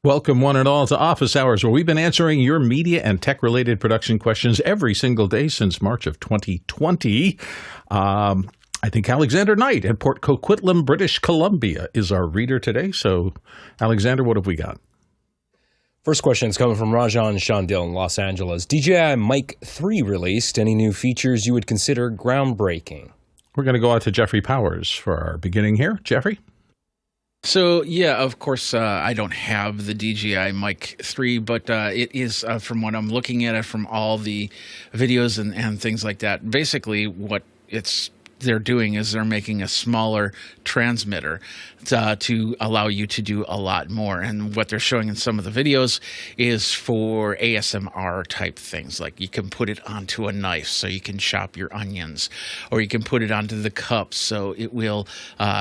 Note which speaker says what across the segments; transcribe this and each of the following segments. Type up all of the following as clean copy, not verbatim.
Speaker 1: Welcome one and all to Office Hours, where we've been answering your media and tech-related production questions every single day since March of 2020. I think Alexander Knight at Port Coquitlam, British Columbia, is our reader today. So, Alexander, what have we got?
Speaker 2: First question is coming from Rajan Shandil in Los Angeles. DJI Mic 3 released. Any new features you would consider groundbreaking?
Speaker 1: We're going to go out to Jeffrey Powers for our beginning here. Jeffrey?
Speaker 3: So, yeah, of course, I don't have the DJI Mic 3, but it is, from what I'm looking at it, from all the videos and things like that, basically what they're doing is they're making a smaller transmitter to allow you to do a lot more. And what they're showing in some of the videos is for ASMR type things. Like you can put it onto a knife so you can chop your onions, or you can put it onto the cup so it will,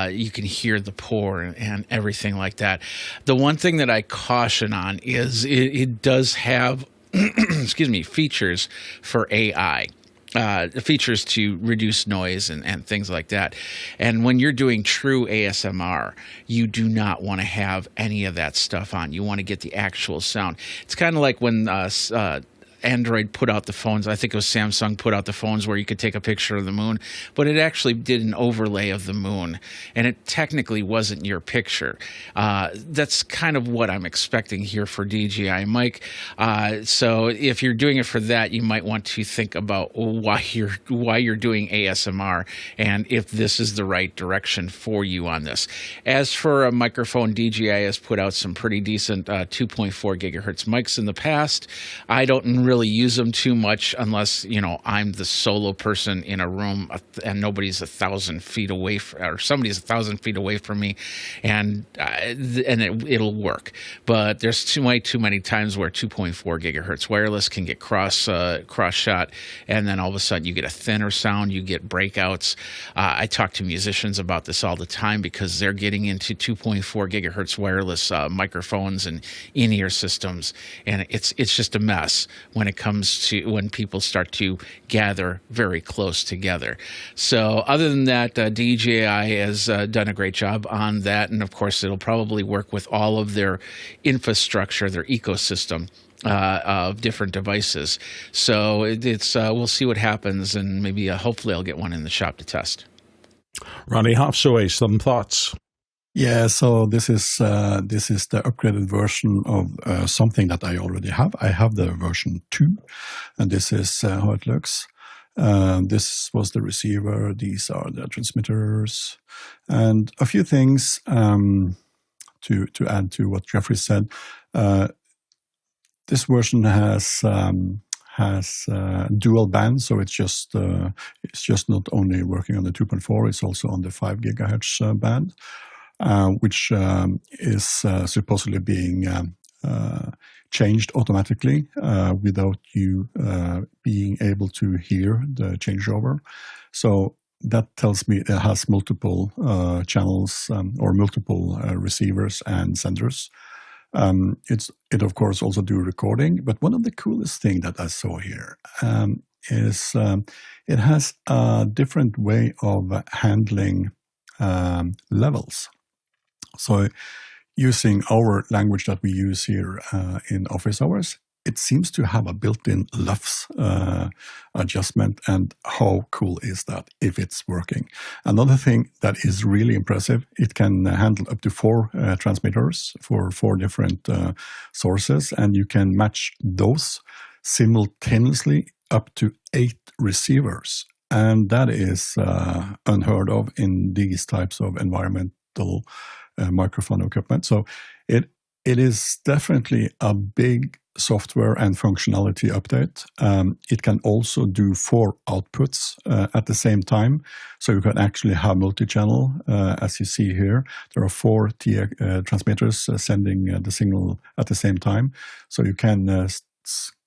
Speaker 3: you can hear the pour and everything like that. The one thing that I caution on is it does have, excuse me, features for AI. Features to reduce noise and things like that. And when you're doing true ASMR, you do not want to have any of that stuff on. You want to get the actual sound. It's kind of like when Android put out the phones. I think it was Samsung put out the phones where you could take a picture of the moon, but it actually did an overlay of the moon, and it technically wasn't your picture. That's kind of what I'm expecting here for DJI Mic. So if you're doing it for that, you might want to think about why you're doing ASMR and if this is the right direction for you on this. As for a microphone, DJI has put out some pretty decent 2.4 gigahertz mics in the past. I don't really use them too much unless, you know, I'm the solo person in a room and nobody's 1,000 feet away or somebody's 1,000 feet away from me, and it'll work. But there's too many times where 2.4 gigahertz wireless can get cross shot, and then all of a sudden you get a thinner sound, you get breakouts. I talk to musicians about this all the time because they're getting into 2.4 gigahertz wireless microphones and in-ear systems, and it's just a mess when it comes to when people start to gather very close together. So other than that, DJI has done a great job on that. And of course, it'll probably work with all of their infrastructure, their ecosystem of different devices. So it's we'll see what happens, and maybe hopefully I'll get one in the shop to test.
Speaker 1: Ronnie Hofsaway, some thoughts?
Speaker 4: Yeah, so this is the upgraded version of something that I already have. I have the version 2, and this is how it looks. This was the receiver. These are the transmitters, and a few things to add to what Jeffrey said. This version has dual band, so it's just not only working on the 2.4, it's also on the 5 gigahertz band. Which is supposedly being changed automatically without you being able to hear the changeover. So that tells me it has multiple channels or multiple receivers and senders. It of course also do recording, but one of the coolest thing that I saw here is it has a different way of handling levels. So using our language that we use here in office hours, it seems to have a built-in LUFS adjustment, and how cool is that if it's working? Another thing that is really impressive, it can handle up to 4 transmitters for 4 different sources, and you can match those simultaneously up to 8 receivers. And that is unheard of in these types of environmental microphone equipment. So it is definitely a big software and functionality update. It can also do 4 outputs at the same time. So you can actually have multi-channel, as you see here. There are 4 transmitters sending the signal at the same time. So you can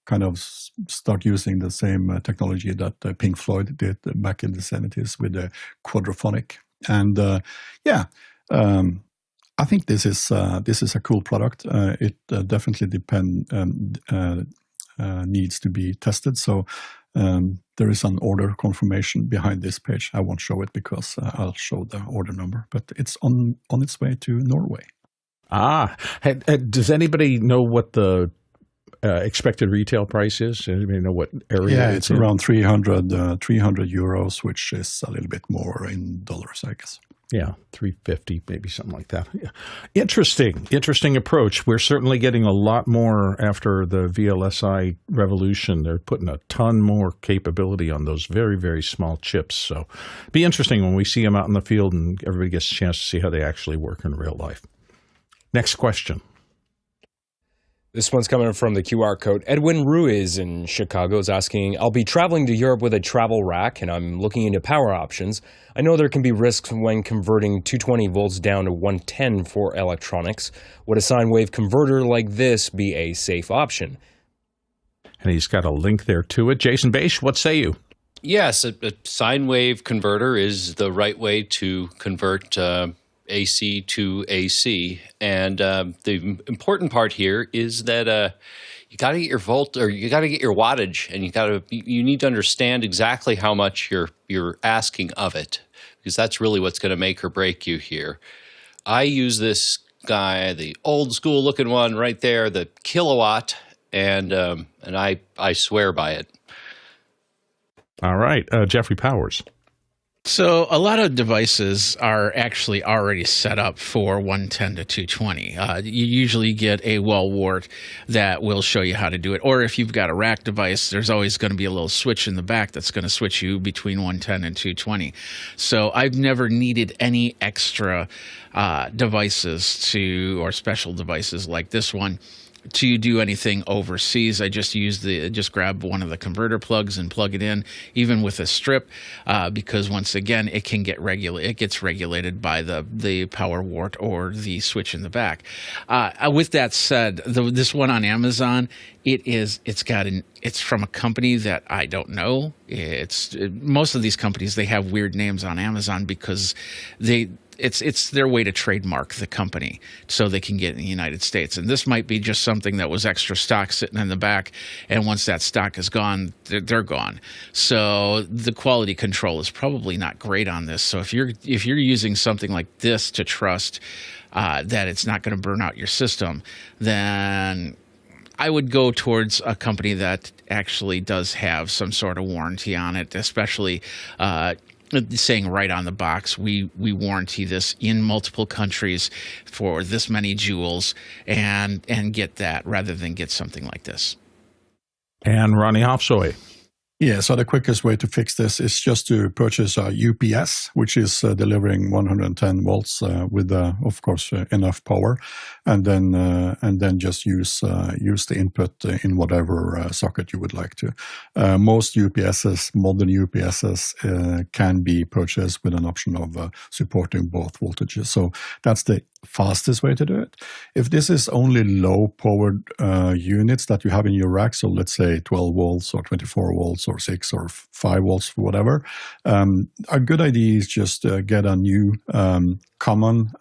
Speaker 4: kind of start using the same technology that Pink Floyd did back in the 70s with the quadraphonic. And I think this is a cool product. It definitely needs to be tested. So there is an order confirmation behind this page. I won't show it because I'll show the order number, but it's on its way to Norway.
Speaker 1: Does anybody know what the expected retail price is? Anybody know what area?
Speaker 4: Yeah, it's around 300 euros, which is a little bit more in dollars, I guess.
Speaker 1: Yeah, 350, maybe something like that. Yeah. Interesting approach. We're certainly getting a lot more after the VLSI revolution. They're putting a ton more capability on those very, very small chips. So it'll be interesting when we see them out in the field and everybody gets a chance to see how they actually work in real life. Next question.
Speaker 2: This one's coming from the QR code. Edwin Ruiz in Chicago is asking, I'll be traveling to Europe with a travel rack, and I'm looking into power options. I know there can be risks when converting 220 volts down to 110 for electronics. Would a sine wave converter like this be a safe option?
Speaker 1: And he's got a link there to it. Jason Bache, what say you?
Speaker 5: Yes, a sine wave converter is the right way to convert AC to AC, and the important part here is that you got to get your volt, or you got to get your wattage, and you need to understand exactly how much you're asking of it, because that's really what's going to make or break you here. I use this guy, the old school looking one right there, the kilowatt, and I swear by it.
Speaker 1: All right, Jeffrey Powers.
Speaker 3: So a lot of devices are actually already set up for 110 to 220. You usually get a wall wart that will show you how to do it. Or if you've got a rack device, there's always going to be a little switch in the back that's going to switch you between 110 and 220. So I've never needed any extra devices or special devices like this one to do anything overseas. I just grab one of the converter plugs and plug it in, even with a strip, because once again it can get it gets regulated by the power wart or the switch in the back. With that said, this one on Amazon, it's from a company that I don't know. Most of these companies, they have weird names on Amazon because it's their way to trademark the company so they can get in the United States. And this might be just something that was extra stock sitting in the back, and once that stock is gone, they're gone. So the quality control is probably not great on this. So if you're using something like this to trust that it's not going to burn out your system, then I would go towards a company that actually does have some sort of warranty on it, especially saying right on the box, we warranty this in multiple countries for this many joules, and get that rather than get something like this.
Speaker 1: And Ronnie Hofsoy.
Speaker 4: Yeah, so the quickest way to fix this is just to purchase a UPS, which is delivering 110 volts with, of course, enough power, and then just use the input in whatever socket you would like to. Most UPSs, modern UPSs, can be purchased with an option of supporting both voltages. So that's the fastest way to do it. If this is only low-powered units that you have in your rack, so let's say 12 volts or 24 volts or 6 or 5 volts, whatever, a good idea is just get a new common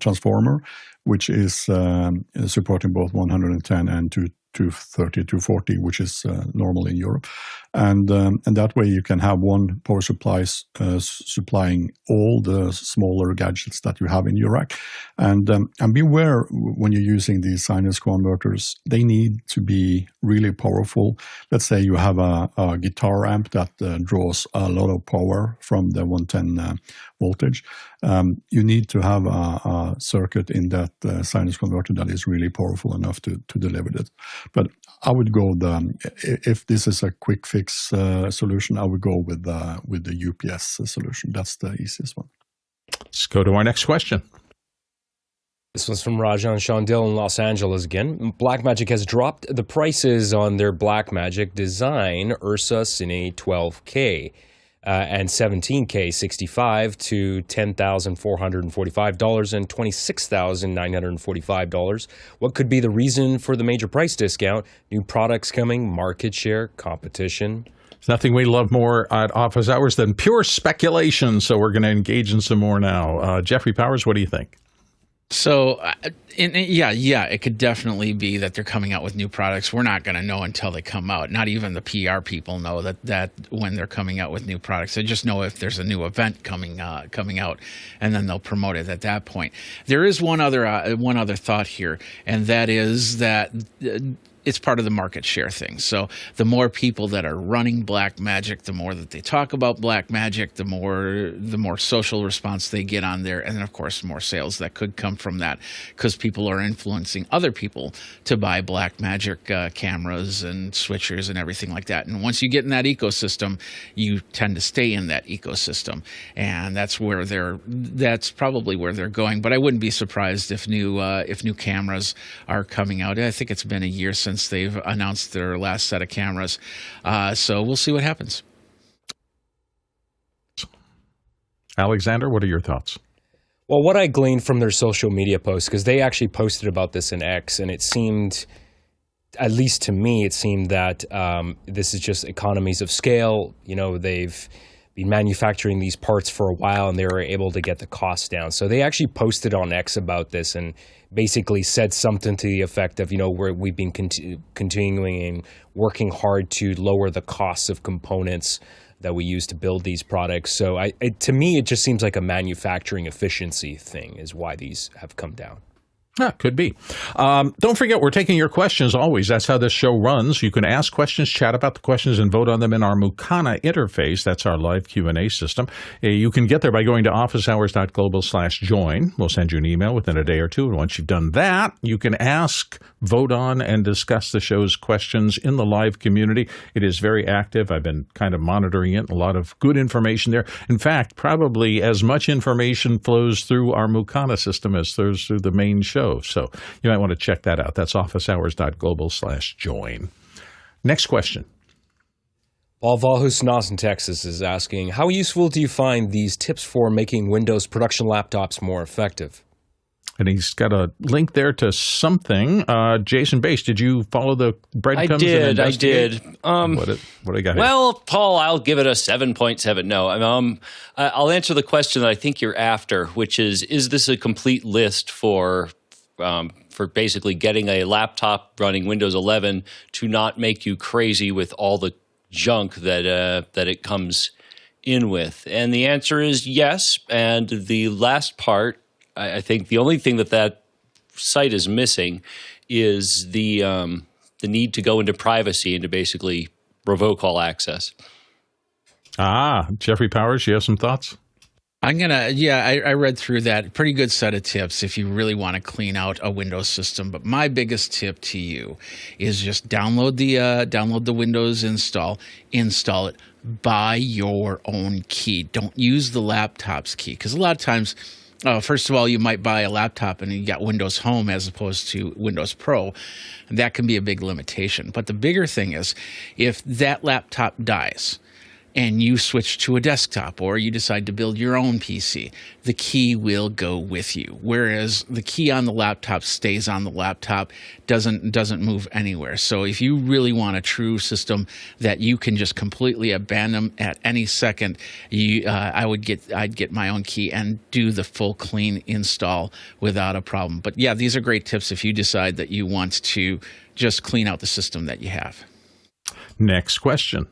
Speaker 4: transformer, which is supporting both 110 and 230, 240, which is normal in Europe. And that way you can have one power supply supplying all the smaller gadgets that you have in your rack. And beware when you're using these sinus converters, they need to be really powerful. Let's say you have a guitar amp that draws a lot of power from the 110 voltage. You need to have a circuit in that sinus converter that is really powerful enough to deliver it. But I would go if this is a quick fix solution, I would go with the UPS solution. That's the easiest one.
Speaker 1: Let's go to our next question.
Speaker 2: This one's from Rajan Shandil in Los Angeles again. Blackmagic has dropped the prices on their Blackmagic Design URSA Cine 12K. And 17K 65 to $10,445 and $26,945. What could be the reason for the major price discount? New products coming, market share, competition?
Speaker 1: There's nothing we love more at office hours than pure speculation, so we're going to engage in some more now. Jeffrey Powers, what do you think?
Speaker 3: So, yeah, it could definitely be that they're coming out with new products. We're not going to know until they come out. Not even the PR people know that when they're coming out with new products. They just know if there's a new event coming out, and then they'll promote it at that point. There is one other thought here, and that is that it's part of the market share thing. So the more people that are running Blackmagic, the more that they talk about Blackmagic, the more social response they get on there, and then of course more sales that could come from that, because people are influencing other people to buy Blackmagic cameras and switchers and everything like that. And once you get in that ecosystem, you tend to stay in that ecosystem, and that's probably where they're going. But I wouldn't be surprised if new cameras are coming out. I think it's been a year since they've announced their last set of cameras. So we'll see what happens.
Speaker 1: Alexander, what are your thoughts?
Speaker 2: Well, what I gleaned from their social media posts, because they actually posted about this in X, and it seemed, at least to me, it seemed that this is just economies of scale. You know, they've been manufacturing these parts for a while, and they were able to get the cost down. So they actually posted on X about this and basically said something to the effect of, we've been continuing and working hard to lower the costs of components that we use to build these products. So to me, it just seems like a manufacturing efficiency thing is why these have come down.
Speaker 1: Yeah, could be. Don't forget, we're taking your questions always. That's how this show runs. You can ask questions, chat about the questions, and vote on them in our Mukana interface. That's our live Q&A system. You can get there by going to officehours.global/join. We'll send you an email within a day or two. And once you've done that, you can ask, vote on, and discuss the show's questions in the live community. It is very active. I've been kind of monitoring it. A lot of good information there. In fact, probably as much information flows through our Mukana system as flows through the main show. So you might want to check that out. That's officehours.global/join. Next question.
Speaker 2: Paul Valhus in Austin, Texas is asking, how useful do you find these tips for making Windows production laptops more effective?
Speaker 1: And he's got a link there to something. Jason Bache, did you follow the breadcrumbs?
Speaker 5: I did.
Speaker 1: What do I got here?
Speaker 5: Well, Paul, I'll give it a 7.7. No, I'll answer the question that I think you're after, which is this a complete list for basically getting a laptop running Windows 11 to not make you crazy with all the junk that it comes in with? And the answer is yes. And the last part, I think the only thing that site is missing is the need to go into privacy and to basically revoke all access.
Speaker 1: Jeffrey Powers, you have some thoughts?
Speaker 3: I read through that. Pretty good set of tips if you really want to clean out a Windows system. But my biggest tip to you is just download the Windows install it by your own key. Don't use the laptop's key, because a lot of times, first of all, you might buy a laptop and you got Windows Home as opposed to Windows Pro. That can be a big limitation. But the bigger thing is, if that laptop dies and you switch to a desktop, or you decide to build your own PC, the key will go with you. Whereas the key on the laptop stays on the laptop, doesn't move anywhere. So if you really want a true system that you can just completely abandon at any second, I'd get my own key and do the full clean install without a problem. But yeah, these are great tips if you decide that you want to just clean out the system that you have.
Speaker 1: Next question.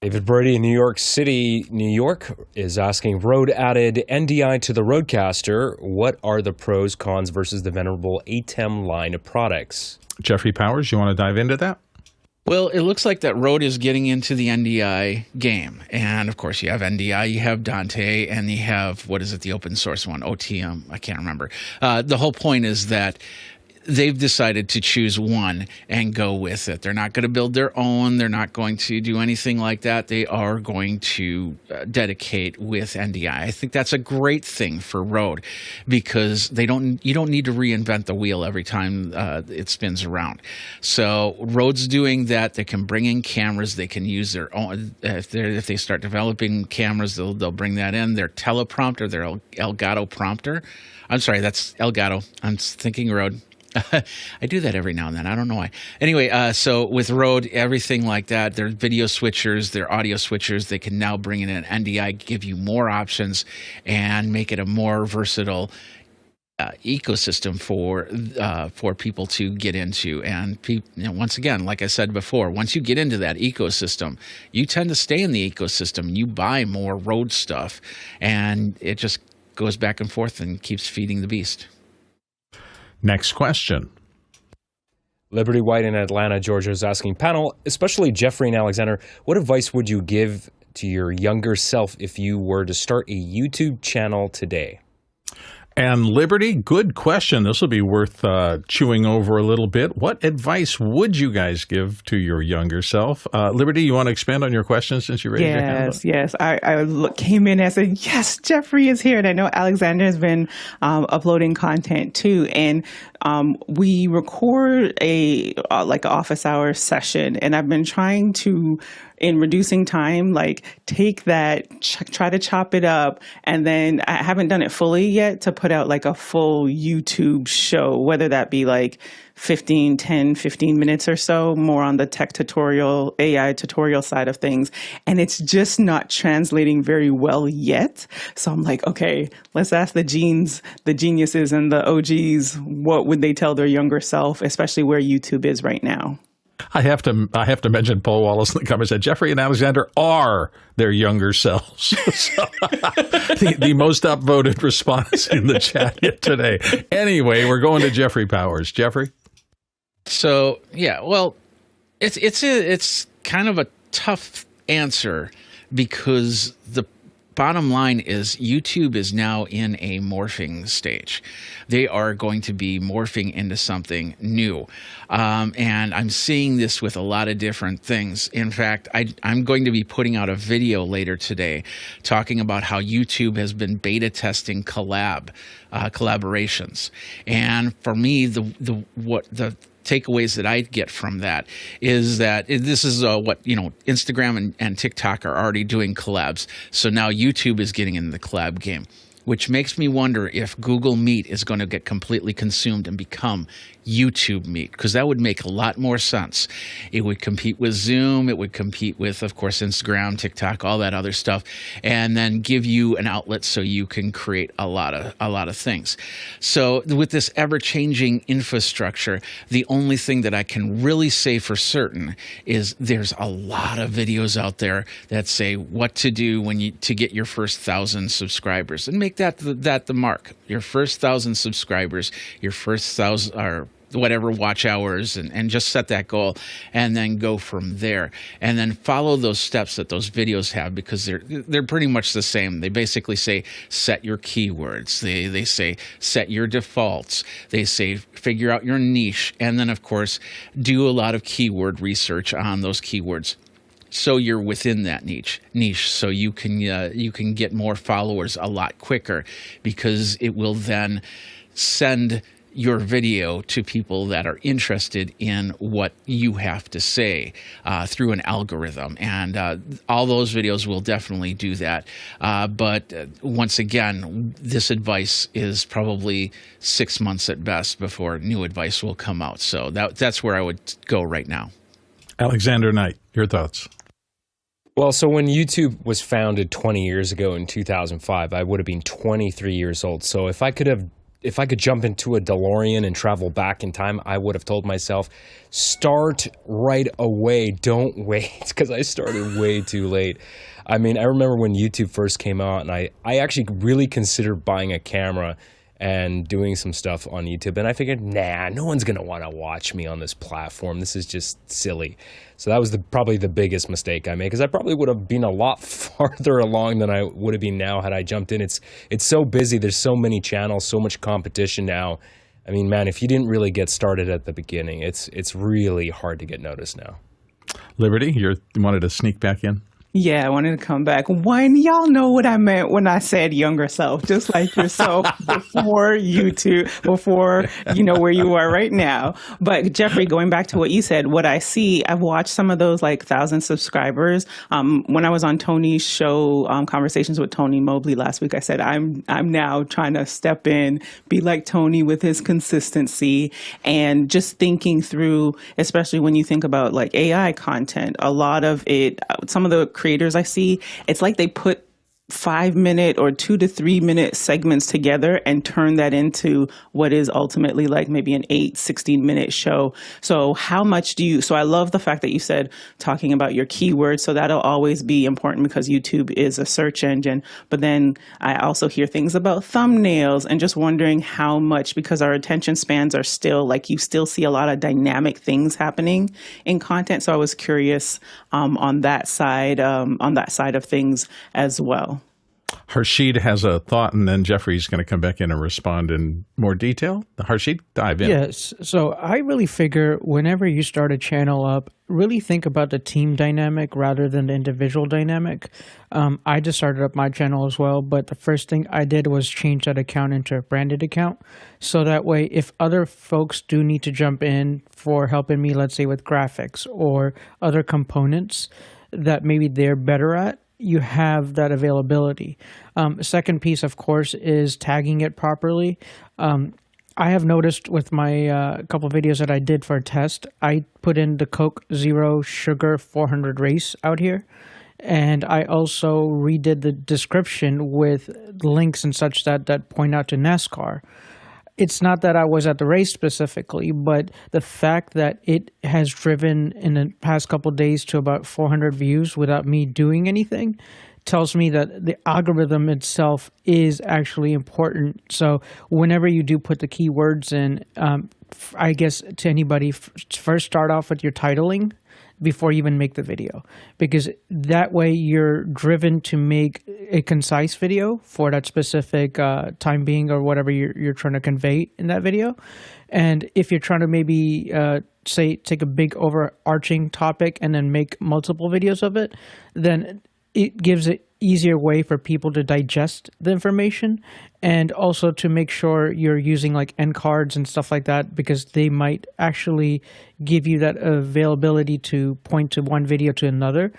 Speaker 2: David Brody in New York City, New York, is asking, Rode added NDI to the Rodecaster. What are the pros, cons versus the venerable ATEM line of products?
Speaker 1: Jeffrey Powers, you want to dive into that?
Speaker 3: Well, it looks like that Rode is getting into the NDI game. And, of course, you have NDI, you have Dante, and you have, the open source one, OTM, I can't remember. The whole point is that they've decided to choose one and go with it. They're not going to build their own. They're not going to do anything like that. They are going to dedicate with NDI. I think that's a great thing for Rode, because you don't need to reinvent the wheel every time it spins around. So Rode's doing that. They can bring in cameras. They can use their own. If they start developing cameras, they'll bring that in. Their teleprompter, their Elgato prompter. I'm sorry, that's Elgato. I'm thinking Rode. I do that every now and then. I don't know why. Anyway, so with Rode, everything like that, their video switchers, their audio switchers, they can now bring in an NDI, give you more options, and make it a more versatile ecosystem for people to get into. And once again, like I said before, once you get into that ecosystem, you tend to stay in the ecosystem. You buy more road stuff, and it just goes back and forth and keeps feeding the beast.
Speaker 1: Next question.
Speaker 2: Liberty White in Atlanta, Georgia is asking, panel, especially Jeffrey and Alexandar, what advice would you give to your younger self if you were to start a YouTube channel today?
Speaker 1: And Liberty, good question. This will be worth chewing over a little bit. What advice would you guys give to your younger self? Liberty, you want to expand on your question since you raised your hand?
Speaker 6: Yes. I came in and said, yes, Jeffrey is here. And I know Alexandar has been uploading content too. And we record like an office hour session. And I've been trying to, in reducing time, like take that, try to chop it up. And then I haven't done it fully yet to put out like a full YouTube show, whether that be like 15 minutes or so, more on the tech tutorial, AI tutorial side of things. And it's just not translating very well yet. So I'm like, okay, let's ask the geniuses and the OGs, what would they tell their younger self, especially where YouTube is right now?
Speaker 1: I have to mention Paul Wallace in the comments that Jeffrey and Alexandar are their younger selves. So, the most upvoted response in the chat yet today. Anyway, we're going to Jeffrey Powers. Jeffrey?
Speaker 3: So, yeah, well, it's kind of a tough answer because the bottom line is YouTube is now in a morphing stage. They are going to be morphing into something new. And I'm seeing this with a lot of different things. In fact, I'm going to be putting out a video later today talking about how YouTube has been beta testing collaborations. And for me, the takeaways that I get from that is that this is what Instagram and TikTok are already doing collabs. So now YouTube is getting in the collab game, which makes me wonder if Google Meet is going to get completely consumed and become YouTube Meet, because that would make a lot more sense. It would compete with Zoom. It would compete with, of course, Instagram, TikTok, all that other stuff, and then give you an outlet so you can create a lot of things. So with this ever-changing infrastructure, the only thing that I can really say for certain is there's a lot of videos out there that say what to do to get your first 1,000 subscribers, and make that the mark. Your first 1,000 subscribers, your first 1,000 or whatever watch hours, and just set that goal, and then go from there, and then follow those steps that those videos have, because they're pretty much the same. They basically say set your keywords, they say set your defaults, they say figure out your niche, and then of course do a lot of keyword research on those keywords, so you're within that niche, so you can get more followers a lot quicker, because it will then send your video to people that are interested in what you have to say through an algorithm. And all those videos will definitely do that. But once again, this advice is probably 6 months at best before new advice will come out. So that's where I would go right now. Alexandar
Speaker 1: Knight, your thoughts?
Speaker 2: Well, so when YouTube was founded 20 years ago in 2005, I would have been 23 years old. So if I could jump into a DeLorean and travel back in time, I would have told myself, start right away. Don't wait, because I started way too late. I mean, I remember when YouTube first came out, and I actually really considered buying a camera and doing some stuff on YouTube. And I figured, nah, no one's going to want to watch me on this platform. This is just silly. So that was probably the biggest mistake I made, because I probably would have been a lot farther along than I would have been now had I jumped in. It's so busy. There's so many channels, so much competition now. I mean, man, if you didn't really get started at the beginning, it's really hard to get noticed now.
Speaker 1: Liberty, you wanted to sneak back in?
Speaker 6: Yeah, I wanted to come back. When y'all know what I meant when I said younger self, just like yourself before YouTube, before where you are right now. But Jeffrey, going back to what you said, what I see, I've watched some of those 1,000 subscribers. When I was on Tony's show, Conversations with Tony Mobley last week, I said I'm now trying to step in, be like Tony with his consistency, and just thinking through, especially when you think about AI content, a lot of it, some of the creators I see, it's like they put 5-minute or 2 to 3 minute segments together and turn that into what is ultimately like maybe an 16-minute show. So how much so I love the fact that you said talking about your keywords. So that'll always be important because YouTube is a search engine. But then I also hear things about thumbnails and just wondering how much, because our attention spans are still like, you still see a lot of dynamic things happening in content. So I was curious on that side of things as well.
Speaker 1: Harshid has a thought, and then Jeffrey's going to come back in and respond in more detail. Harshid, dive in.
Speaker 7: Yes. So I really figure whenever you start a channel up, really think about the team dynamic rather than the individual dynamic. I just started up my channel as well, but the first thing I did was change that account into a branded account. So that way, if other folks do need to jump in for helping me, let's say with graphics or other components that maybe they're better at, you have that availability. Second piece, of course, is tagging it properly. I have noticed with my couple of videos that I did for a test, I put in the Coke Zero Sugar 400 race out here. And I also redid the description with links and such that point out to NASCAR. It's not that I was at the race specifically, but the fact that it has driven in the past couple of days to about 400 views without me doing anything tells me that the algorithm itself is actually important. So whenever you do put the keywords in, I guess to anybody, first start off with your titling before you even make the video, because that way you're driven to make a concise video for that specific time being or whatever you're trying to convey in that video. And if you're trying to maybe say take a big overarching topic and then make multiple videos of it, then it gives an easier way for people to digest the information, and also to make sure you're using like end cards and stuff like that, because they might actually give you that availability to point to one video to another.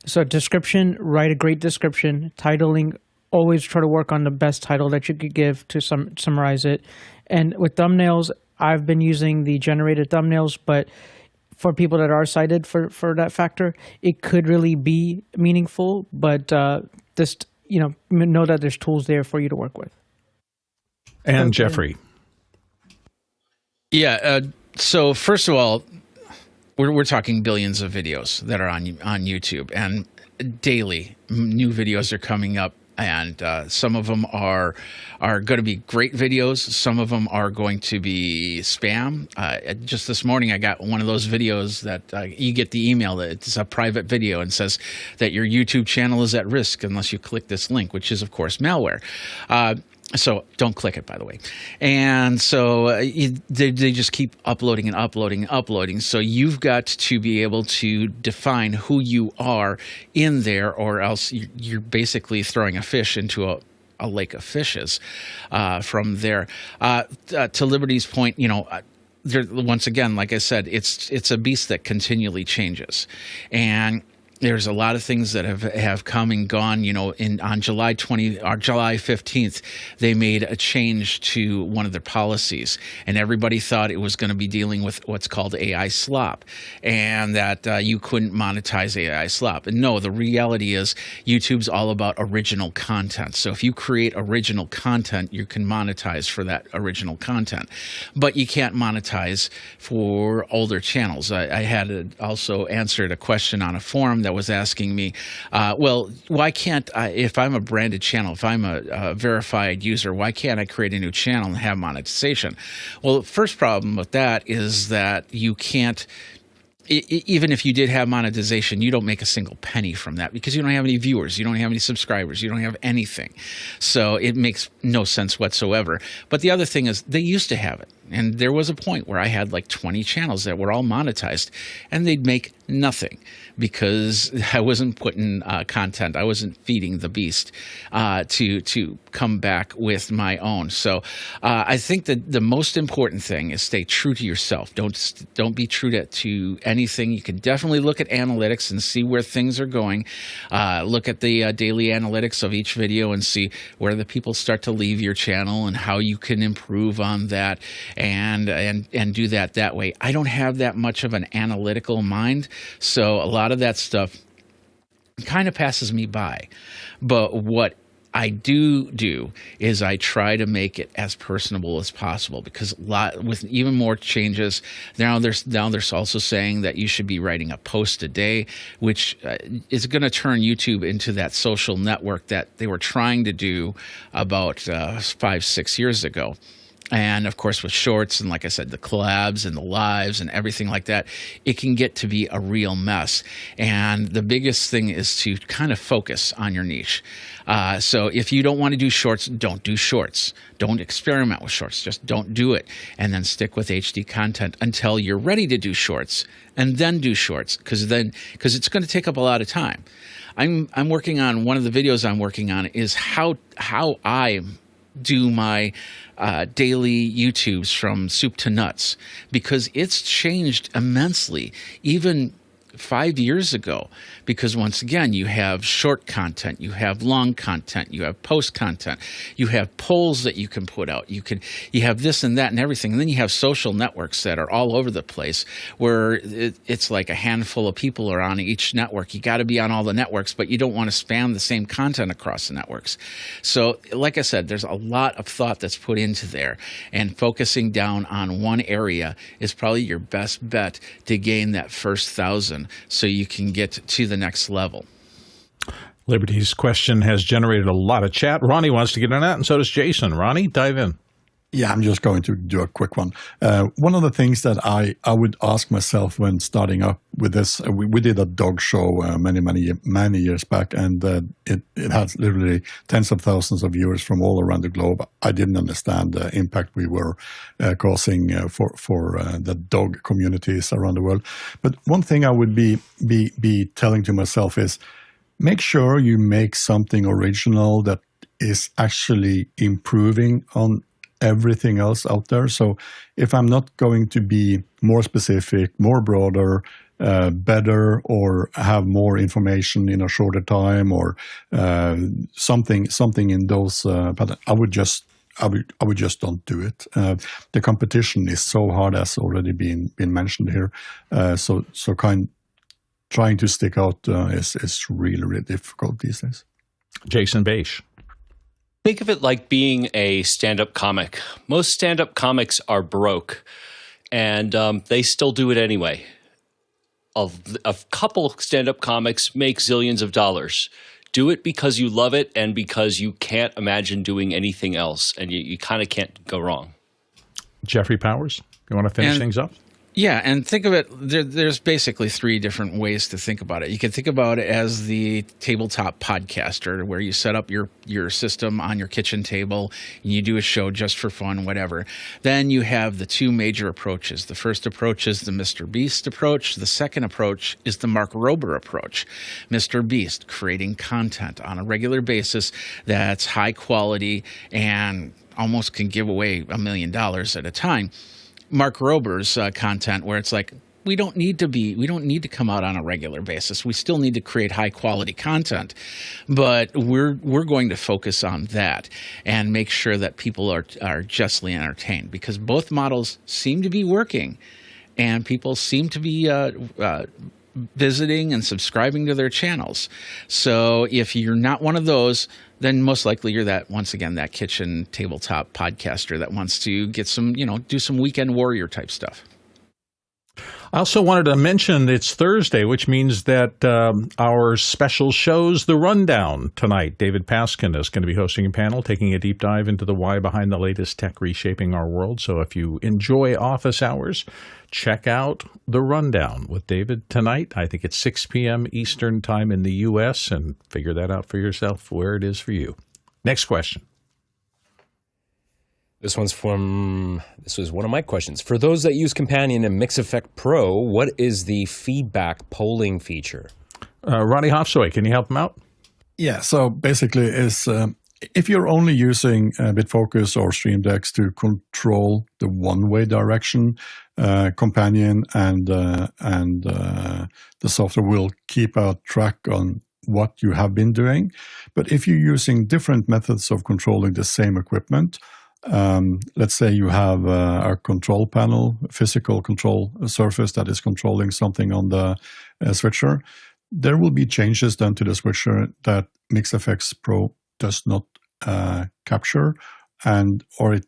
Speaker 7: So description, write a great description. Titling, always try to work on the best title that you could give to summarize it. And with thumbnails, I've been using the generated thumbnails, but for people that are sighted for that factor, it could really be meaningful, but just, know that there's tools there for you to work with.
Speaker 1: And Jeffrey.
Speaker 3: Yeah. So first of all, we're talking billions of videos that are on YouTube, and daily new videos are coming up. And some of them are going to be great videos. Some of them are going to be spam. Just this morning, I got one of those videos that you get the email that it's a private video and says that your YouTube channel is at risk unless you click this link, which is, of course, malware. So don't click it, by the way. And so they just keep uploading and uploading and uploading. So you've got to be able to define who you are in there, or else you're basically throwing a fish into a lake of fishes from there. To Liberty's point, once again, like I said, it's a beast that continually changes. And there's a lot of things that have come and gone. On July 20 or July 15th, they made a change to one of their policies, and everybody thought it was going to be dealing with what's called AI slop, and that you couldn't monetize AI slop. And no, the reality is YouTube's all about original content. So if you create original content, you can monetize for that original content, but you can't monetize for older channels. I had also answered a question on a forum that was asking me, well, why can't if I'm a branded channel, if I'm a verified user, why can't I create a new channel and have monetization? Well, the first problem with that is that you can't. Even if you did have monetization, you don't make a single penny from that because you don't have any viewers, you don't have any subscribers, you don't have anything. So it makes no sense whatsoever. But the other thing is they used to have it. And there was a point where I had like 20 channels that were all monetized, and they'd make nothing because I wasn't putting content. I wasn't feeding the beast to come back with my own. So I think that the most important thing is stay true to yourself. Don't be true to anything. You can definitely look at analytics and see where things are going. Look at the daily analytics of each video and see where the people start to leave your channel and how you can improve on that. And do that way. I don't have that much of an analytical mind, so a lot of that stuff kind of passes me by. But what I do is I try to make it as personable as possible, because with even more changes now, there's also saying that you should be writing a post a day, which is going to turn YouTube into that social network that they were trying to do about 5-6 years ago. And of course, with shorts and, like I said, the collabs and the lives and everything like that, it can get to be a real mess. And the biggest thing is to kind of focus on your niche. So if you don't want to do shorts, don't do shorts. Don't experiment with shorts. Just don't do it. And then stick with HD content until you're ready to do shorts, and then do shorts, because it's going to take up a lot of time. I'm working on, one of the videos I'm working on is how I do my daily YouTubes from soup to nuts, because it's changed immensely, even 5 years ago, because once again, you have short content, you have long content, you have post content, you have polls that you can put out, you have this and that and everything, and then you have social networks that are all over the place, where it's like a handful of people are on each network. You got to be on all the networks, but you don't want to spam the same content across the networks. So, like I said, there's a lot of thought that's put into there, and focusing down on one area is probably your best bet to gain that first 1,000, so you can get to the next level.
Speaker 1: Liberty's question has generated a lot of chat. Ronnie wants to get on that, and so does Jason. Ronnie, dive in.
Speaker 4: Yeah, I'm just going to do a quick one. One of the things that I would ask myself when starting up with this, we did a dog show many years back, and it had literally tens of thousands of viewers from all around the globe. I didn't understand the impact we were causing for the dog communities around the world. But one thing I would be telling to myself is, make sure you make something original that is actually improving on everything else out there. So if I'm not going to be more specific, more broader, better, or have more information in a shorter time, or something in those patterns, I would just don't do it. The competition is so hard, as already been mentioned here. So trying to stick out is really, really difficult these days.
Speaker 1: Jason Bache.
Speaker 5: Think of it like being a stand-up comic. Most stand-up comics are broke, and they still do it anyway. A couple stand-up comics make zillions of dollars. Do it because you love it and because you can't imagine doing anything else, and you kind of can't go wrong.
Speaker 1: Jeffrey Powers, you want to finish things up?
Speaker 3: Yeah, and think of it, there's basically 3 different ways to think about it. You can think about it as the tabletop podcaster, where you set up your system on your kitchen table, and you do a show just for fun, whatever. Then you have the 2 major approaches. The first approach is the Mr. Beast approach. The second approach is the Mark Rober approach. Mr. Beast, creating content on a regular basis that's high quality and almost can give away $1 million at a time. Mark Rober's content, where it's like, we don't need to come out on a regular basis. We still need to create high quality content, but we're going to focus on that and make sure that people are justly entertained, because both models seem to be working, and people seem to be visiting and subscribing to their channels. So if you're not one of those, then most likely you're that kitchen tabletop podcaster that wants to get some, do some weekend warrior type stuff.
Speaker 1: I also wanted to mention it's Thursday, which means that our special shows, The Rundown, tonight. David Paskin is going to be hosting a panel, taking a deep dive into the why behind the latest tech reshaping our world. So if you enjoy office hours, check out The Rundown with David tonight. I think it's 6 p.m. Eastern time in the U.S., and figure that out for yourself where it is for you. Next question.
Speaker 2: This was one of my questions. For those that use Companion and MixEffect Pro, what is the feedback polling feature?
Speaker 1: Ronnie Hofsoy, can you help him out?
Speaker 4: Yeah, so basically if you're only using BitFocus or Streamdeck to control the one-way direction, Companion and the software will keep a track on what you have been doing. But if you're using different methods of controlling the same equipment, let's say you have a control panel, a physical control surface that is controlling something on the switcher, there will be changes done to the switcher that MixEffect Pro does not capture, or it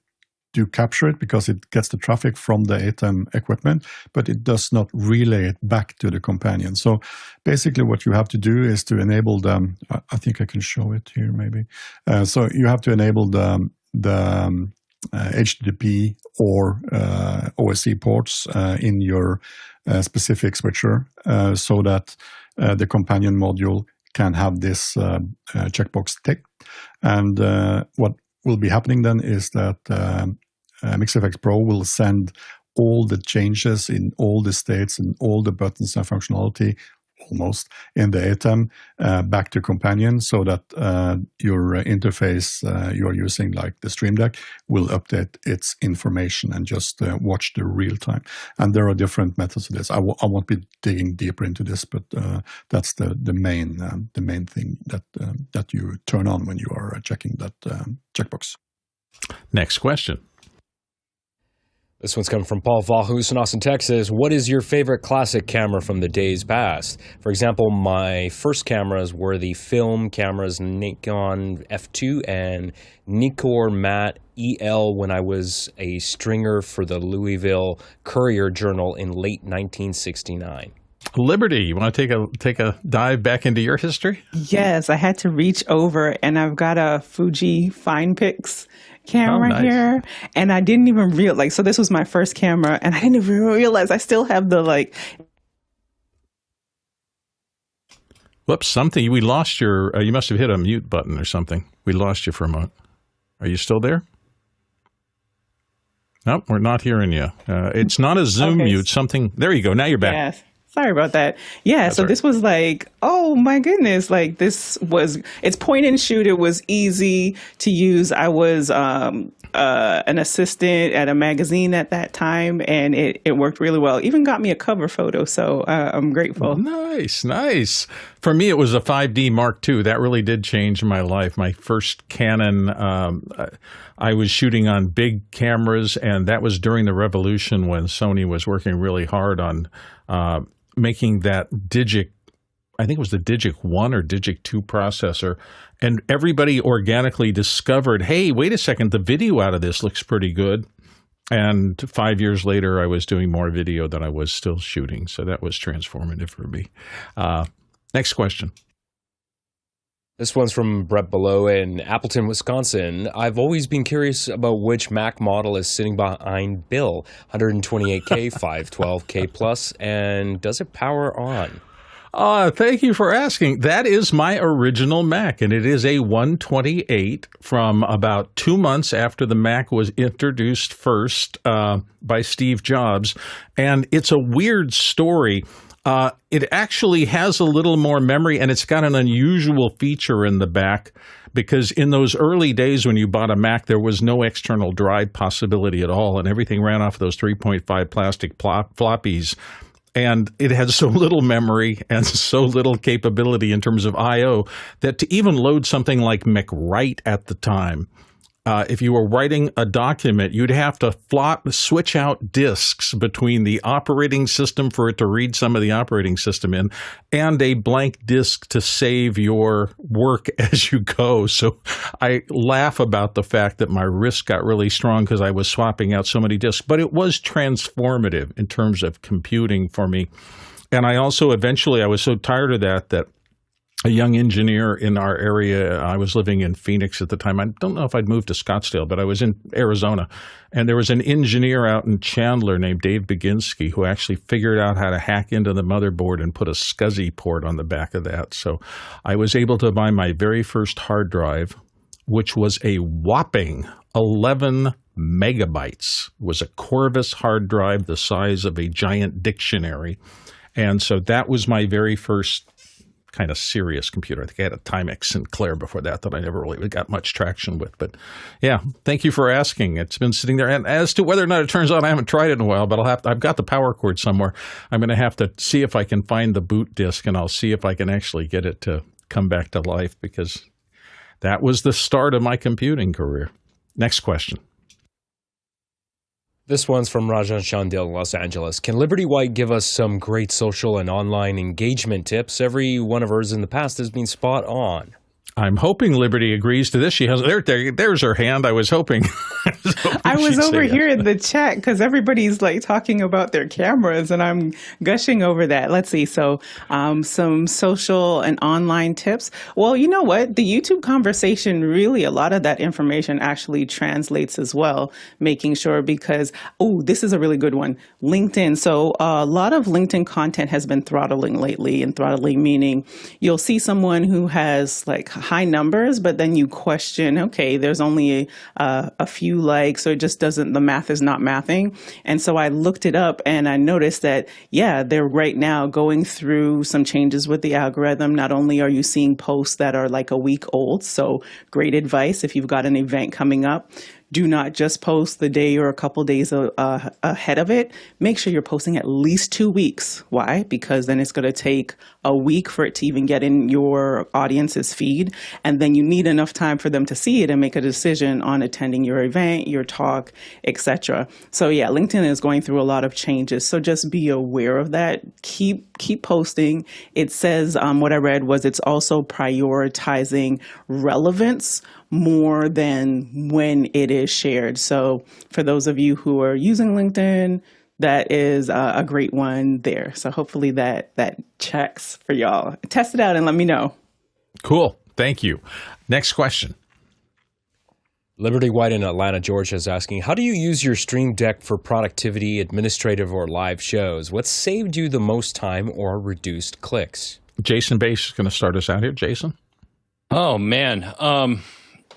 Speaker 4: do capture it because it gets the traffic from the ATEM equipment, but it does not relay it back to the Companion. So basically what you have to do is to enable them. I think I can show it here maybe. So you have to enable the HTTP or OSC ports in your specific switcher so that the Companion module can have this checkbox ticked. And what will be happening then is that MixEffect Pro will send all the changes in all the states and all the buttons and functionality almost in the ATEM back to Companion so that your interface you're using, like the Streamdeck, will update its information and just watch the real time. And there are different methods of this. I won't be digging deeper into this, but that's the main thing that you turn on when you are checking that checkbox.
Speaker 1: Next question.
Speaker 2: This one's coming from Paul Valhus in Austin, Texas. What is your favorite classic camera from the days past? For example, my first cameras were the film cameras Nikon F2 and Nikkormat EL when I was a stringer for the Louisville Courier Journal in late 1969.
Speaker 1: Liberty, you want to take a dive back into your history?
Speaker 6: Yes, I had to reach over, and I've got a Fuji FinePix camera here, and I didn't even realize, so this was my first camera, and I didn't even realize I still have the
Speaker 1: Whoops, we lost your, you must have hit a mute button or something. We lost you for a moment. Are you still there? Nope, we're not hearing you. It's not a Zoom mute, something, there you go, now you're back.
Speaker 6: Yes. Sorry about that. Yeah, that's so right. This was like, oh my goodness, like it's point and shoot. It was easy to use. I was an assistant at a magazine at that time, and it worked really well. Even got me a cover photo, so I'm grateful.
Speaker 1: Nice. For me, it was a 5D Mark II. That really did change my life. My first Canon, I was shooting on big cameras, and that was during the revolution when Sony was working really hard on making that I think it was the Digic 1 or Digic 2 processor, and everybody organically discovered, hey, wait a second, the video out of this looks pretty good. And 5 years later, I was doing more video than I was still shooting, so that was transformative for me. Next question.
Speaker 2: This one's from Brett Below in Appleton, Wisconsin. I've always been curious about which Mac model is sitting behind Bill, 128K, 512K plus, and does it power on?
Speaker 1: Thank you for asking. That is my original Mac, and it is a 128 from about 2 months after the Mac was introduced first by Steve Jobs. And it's a weird story. It actually has a little more memory, and it's got an unusual feature in the back because in those early days when you bought a Mac, there was no external drive possibility at all, and everything ran off those 3.5 plastic floppies. And it had so little memory and so little capability in terms of I/O that to even load something like McWrite at the time, if you were writing a document, you'd have to switch out disks between the operating system for it to read some of the operating system in and a blank disk to save your work as you go. So I laugh about the fact that my wrist got really strong because I was swapping out so many disks, but it was transformative in terms of computing for me. And I also eventually, I was so tired of that a young engineer in our area, I was living in Phoenix at the time. I don't know if I'd moved to Scottsdale, but I was in Arizona. And there was an engineer out in Chandler named Dave Baginski who actually figured out how to hack into the motherboard and put a SCSI port on the back of that. So I was able to buy my very first hard drive, which was a whopping 11 megabytes. It was a Corvus hard drive the size of a giant dictionary. And so that was my very first kind of serious computer. I think I had a Timex Sinclair before that I never really got much traction with. But yeah, thank you for asking. It's been sitting there. And as to whether or not it turns on, I haven't tried it in a while, but I've got the power cord somewhere. I'm going to have to see if I can find the boot disk, and I'll see if I can actually get it to come back to life, because that was the start of my computing career. Next question.
Speaker 2: This one's from Rajan Chandil in Los Angeles. Can Liberty White give us some great social and online engagement tips? Every one of hers in the past has been spot on.
Speaker 1: I'm hoping Liberty agrees to this. She has there's her hand. I was hoping.
Speaker 6: I was over here in the chat because everybody's like talking about their cameras, and I'm gushing over that. Let's see. So, some social and online tips. Well, you know what? The YouTube conversation, really, a lot of that information actually translates as well. Making sure because this is a really good one. LinkedIn. So, a lot of LinkedIn content has been throttling lately, and throttling meaning you'll see someone who has like high numbers, but then you question, okay, there's only a few likes, so it just doesn't, the math is not mathing. And so I looked it up and I noticed that, yeah, they're right now going through some changes with the algorithm. Not only are you seeing posts that are like a week old, so great advice if you've got an event coming up. Do not just post the day or a couple days ahead of it. Make sure you're posting at least 2 weeks. Why? Because then it's going to take a week for it to even get in your audience's feed. And then you need enough time for them to see it and make a decision on attending your event, your talk, etc. So yeah, LinkedIn is going through a lot of changes. So just be aware of that. Keep posting. It says what I read was it's also prioritizing relevance more than when it is shared. So for those of you who are using LinkedIn, that is a great one there. So hopefully that checks for y'all. Test it out and let me know.
Speaker 1: Cool. Thank you. Next question.
Speaker 2: Liberty White in Atlanta, Georgia is asking, how do you use your Streamdeck for productivity, administrative, or live shows? What saved you the most time or reduced clicks?
Speaker 1: Jason Bache is going to start us out here. Jason?
Speaker 5: Oh, man.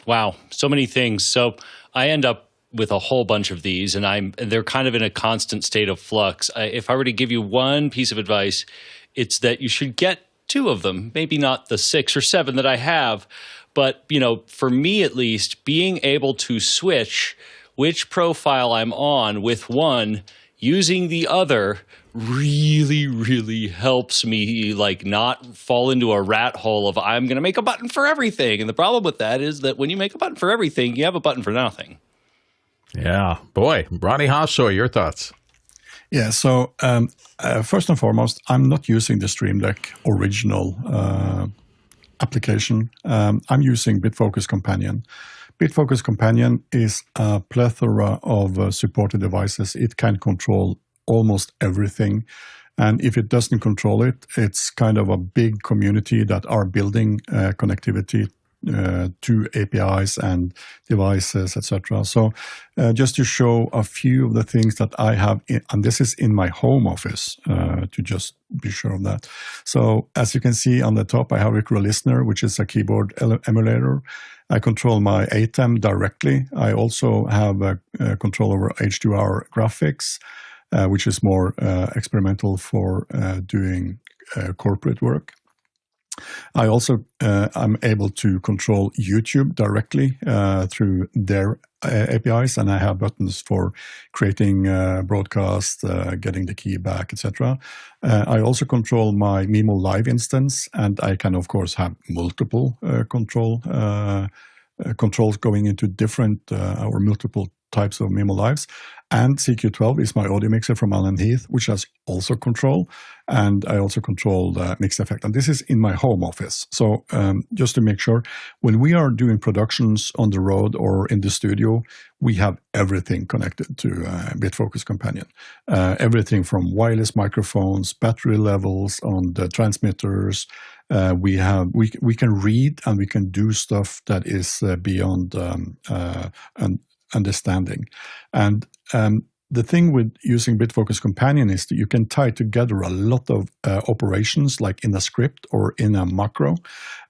Speaker 5: Wow, so many things. So I end up with a whole bunch of these, and they're kind of in a constant state of flux. If I were to give you one piece of advice, it's that you should get 2 of them, maybe not the 6 or 7 that I have, but for me at least, being able to switch which profile I'm on with one using the other really, really helps me not fall into a rat hole of I'm going to make a button for everything. And the problem with that is that when you make a button for everything, you have a button for nothing.
Speaker 1: Yeah. Boy, Ronnie Hossoy, your thoughts?
Speaker 4: Yeah, so first and foremost, I'm not using the Streamdeck original application. I'm using BitFocus Companion. BitFocus Companion is a plethora of supported devices. It can control almost everything. And if it doesn't control it, it's kind of a big community that are building connectivity to APIs and devices, etc. So just to show a few of the things that I have, and this is in my home office, to just be sure of that. So as you can see on the top, I have Recruit Listener, which is a keyboard emulator. I control my ATEM directly. I also have control over H2R graphics, which is more experimental for doing corporate work. I also am able to control YouTube directly through their APIs, and I have buttons for creating broadcast, getting the key back, etc. I also control my Mimo Live instance, and I can, of course, have multiple controls going into different or multiple types of Mimo Lives. And CQ12 is my audio mixer from Alan Heath, which has also control. And I also control the MixEffect. And this is in my home office. So just to make sure, when we are doing productions on the road or in the studio, we have everything connected to BitFocus Companion. Everything from wireless microphones, battery levels on the transmitters. We can read and we can do stuff that is beyond understanding. And the thing with using BitFocus Companion is that you can tie together a lot of operations, like in a script or in a macro,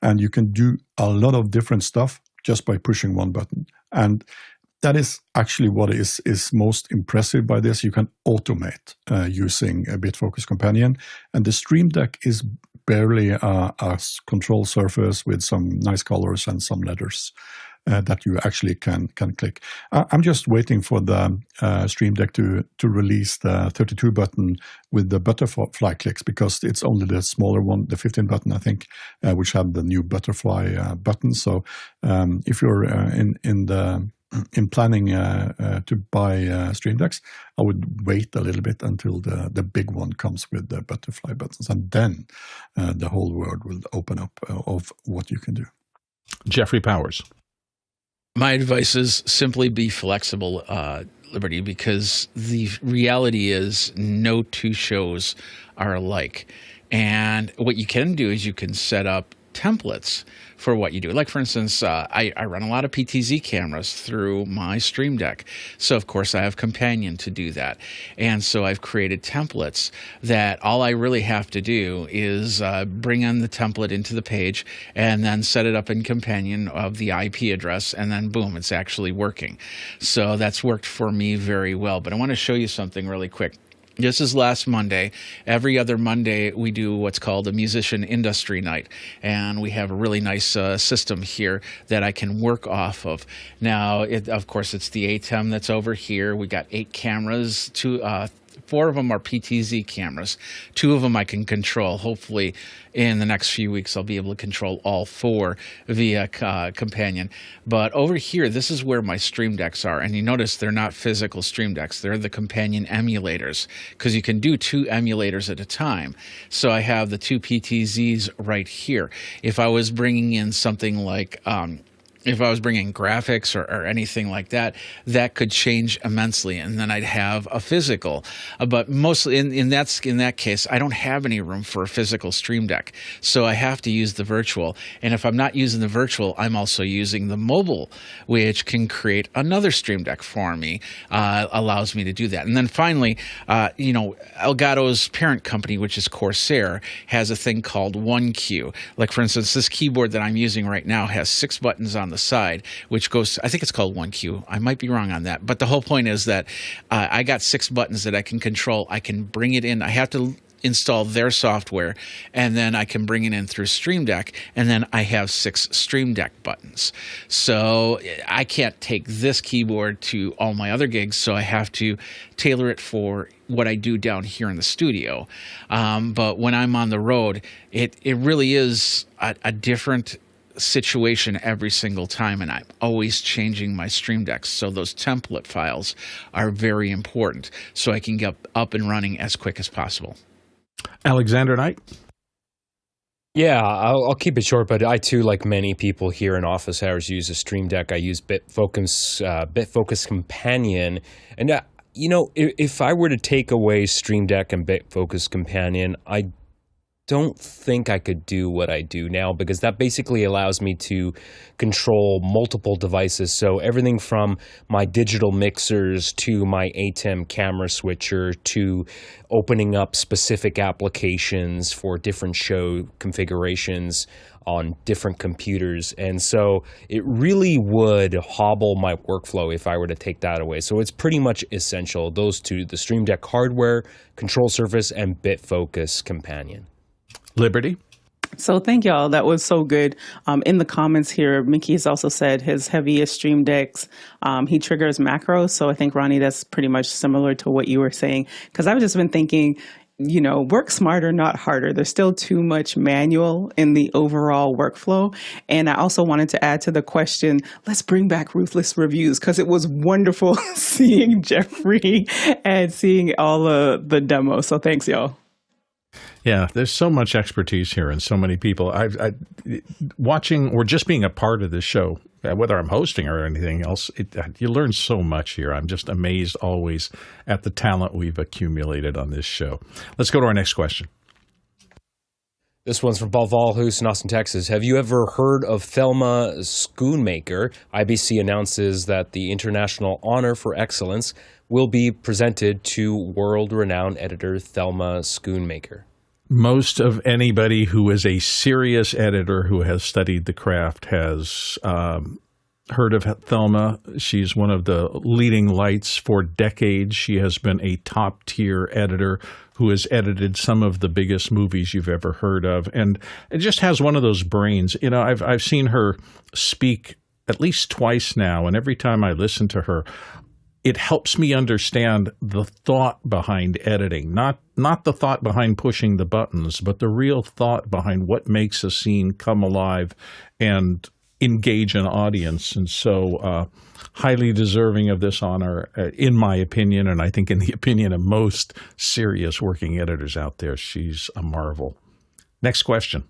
Speaker 4: and you can do a lot of different stuff just by pushing one button. And that is actually what is most impressive by this. You can automate using a BitFocus Companion, and the Streamdeck is barely a control surface with some nice colors and some letters that you actually can click. I'm just waiting for the Streamdeck to release the 32 button with the butterfly clicks, because it's only the smaller one, the 15 button, I think, which have the new butterfly button. So if you're in the in planning to buy Stream Decks, I would wait a little bit until the big one comes with the butterfly buttons, and then the whole world will open up of what you can do.
Speaker 1: Jeffrey Powers.
Speaker 3: My advice is simply be flexible, Liberty, because the reality is no two shows are alike. And what you can do is you can set up templates for what you do. Like, for instance, I run a lot of PTZ cameras through my Streamdeck. So, of course, I have Companion to do that. And so I've created templates that all I really have to do is bring in the template into the page and then set it up in Companion of the IP address, and then boom, it's actually working. So that's worked for me very well. But I want to show you something really quick. This is last Monday. Every other Monday, we do what's called a musician industry night, and we have a really nice system here that I can work off of. Now, of course, it's the ATEM that's over here. We got 8 cameras, 4 of them are PTZ cameras. 2 of them I can control. Hopefully, in the next few weeks, I'll be able to control all 4 via Companion. But over here, this is where my Stream Decks are. And you notice they're not physical Stream Decks. They're the Companion emulators, because you can do 2 emulators at a time. So I have the 2 PTZs right here. If I was bringing in something like if I was bringing graphics or anything like that, that could change immensely, and then I'd have a physical. But mostly in that case, I don't have any room for a physical Stream Deck, so I have to use the virtual. And if I'm not using the virtual, I'm also using the mobile, which can create another Stream Deck for me, allows me to do that. And then finally, Elgato's parent company, which is Corsair, has a thing called OneQ. Like, for instance, this keyboard that I'm using right now has 6 buttons on the side, which goes, I think it's called OneQ. I might be wrong on that. But the whole point is that I got 6 buttons that I can control. I can bring it in. I have to install their software, and then I can bring it in through Stream Deck, and then I have 6 Stream Deck buttons. So I can't take this keyboard to all my other gigs, so I have to tailor it for what I do down here in the studio. But when I'm on the road, it really is a different situation every single time, and I'm always changing my Stream Decks. So those template files are very important, so I can get up and running as quick as possible.
Speaker 1: Alexandar Knight?
Speaker 2: Yeah, I'll keep it short, but I too, like many people here in office hours, use a Stream Deck. I use BitFocus Companion, and if I were to take away Stream Deck and BitFocus Companion, I don't think I could do what I do now, because that basically allows me to control multiple devices. So everything from my digital mixers to my ATEM camera switcher to opening up specific applications for different show configurations on different computers. And so it really would hobble my workflow if I were to take that away. So it's pretty much essential, those two, the Stream Deck hardware, control surface, and BitFocus Companion.
Speaker 1: Liberty?
Speaker 6: So thank y'all. That was so good. In the comments here, Mickey has also said his heaviest Stream Decks, he triggers macros. So I think, Ronnie, that's pretty much similar to what you were saying. Because I've just been thinking, work smarter, not harder. There's still too much manual in the overall workflow. And I also wanted to add to the question, let's bring back ruthless reviews, because it was wonderful seeing Jeffrey and seeing all the demos. So thanks, y'all.
Speaker 1: Yeah, there's so much expertise here and so many people. Watching or just being a part of this show, whether I'm hosting or anything else, you learn so much here. I'm just amazed always at the talent we've accumulated on this show. Let's go to our next question.
Speaker 2: This one's from Paul Valhus in Austin, Texas. Have you ever heard of Thelma Schoonmaker? IBC announces that the International Honor for Excellence will be presented to world-renowned editor Thelma Schoonmaker.
Speaker 1: Most of anybody who is a serious editor who has studied the craft has heard of Thelma. She's one of the leading lights for decades. She has been a top-tier editor who has edited some of the biggest movies you've ever heard of, and it just has one of those brains. I've seen her speak at least twice now, and every time I listen to her, it helps me understand the thought behind editing, not the thought behind pushing the buttons, but the real thought behind what makes a scene come alive and engage an audience. And so highly deserving of this honor, in my opinion, and I think in the opinion of most serious working editors out there. She's a marvel. Next question.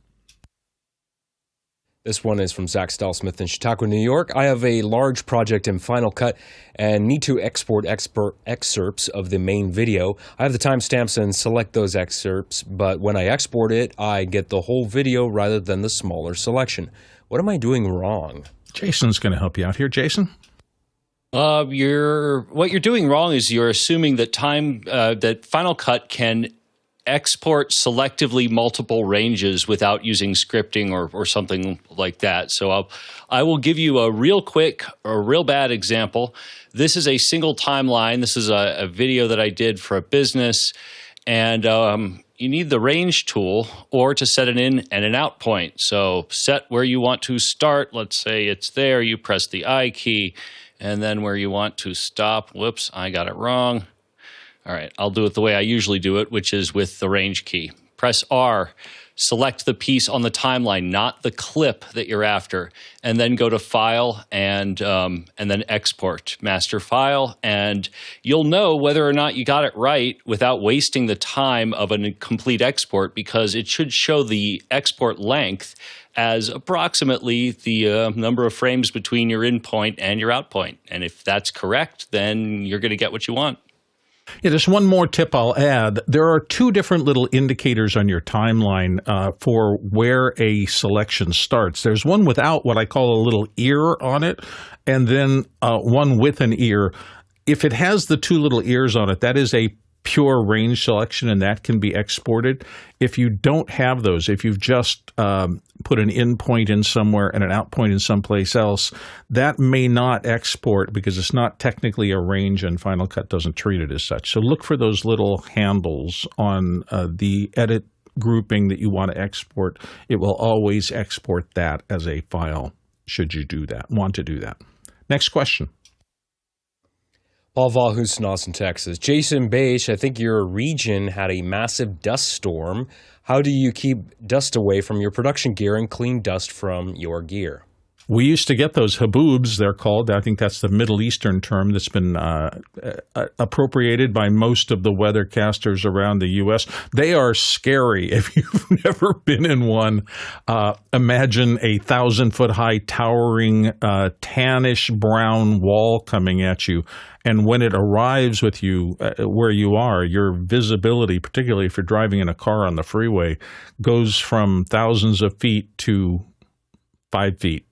Speaker 2: This one is from Zach Stallsmith in Chautauqua, New York. I have a large project in Final Cut and need to export excerpts of the main video. I have the timestamps and select those excerpts, but when I export it, I get the whole video rather than the smaller selection. What am I doing wrong?
Speaker 1: Jason's going to help you out here. Jason?
Speaker 5: What you're doing wrong is you're assuming that that Final Cut can export selectively multiple ranges without using scripting or something like that. So I will give you a real quick or real bad example. This is a single timeline. This is a video that I did for a business, and you need the range tool or to set an in and an out point. So set where you want to start. Let's say it's there. You press the I key, and then where you want to stop. Whoops, I got it wrong. All right, I'll do it the way I usually do it, which is with the range key. Press R, select the piece on the timeline, not the clip that you're after, and then go to File and then Export, Master File, and you'll know whether or not you got it right without wasting the time of a complete export, because it should show the export length as approximately the number of frames between your in point and your out point. And if that's correct, then you're going to get what you want.
Speaker 1: Yeah, just one more tip I'll add. There are two different little indicators on your timeline for where a selection starts. There's one without what I call a little ear on it, and then one with an ear. If it has the two little ears on it, that is a pure range selection, and that can be exported. If you don't have those, if you've just put an in point in somewhere and an out point in someplace else, that may not export because it's not technically a range, and Final Cut doesn't treat it as such. So look for those little handles on the edit grouping that you want to export. It will always export that as a file should you want to do that. Next question.
Speaker 2: Paul Valhus in Austin, Texas. Jason Bache, I think your region had a massive dust storm. How do you keep dust away from your production gear and clean dust from your gear?
Speaker 1: We used to get those haboobs, they're called. I think that's the Middle Eastern term that's been appropriated by most of the weathercasters around the U.S. They are scary. If you've never been in one, imagine a 1,000-foot-high towering tannish brown wall coming at you. And when it arrives with you where you are, your visibility, particularly if you're driving in a car on the freeway, goes from thousands of feet to 5 feet.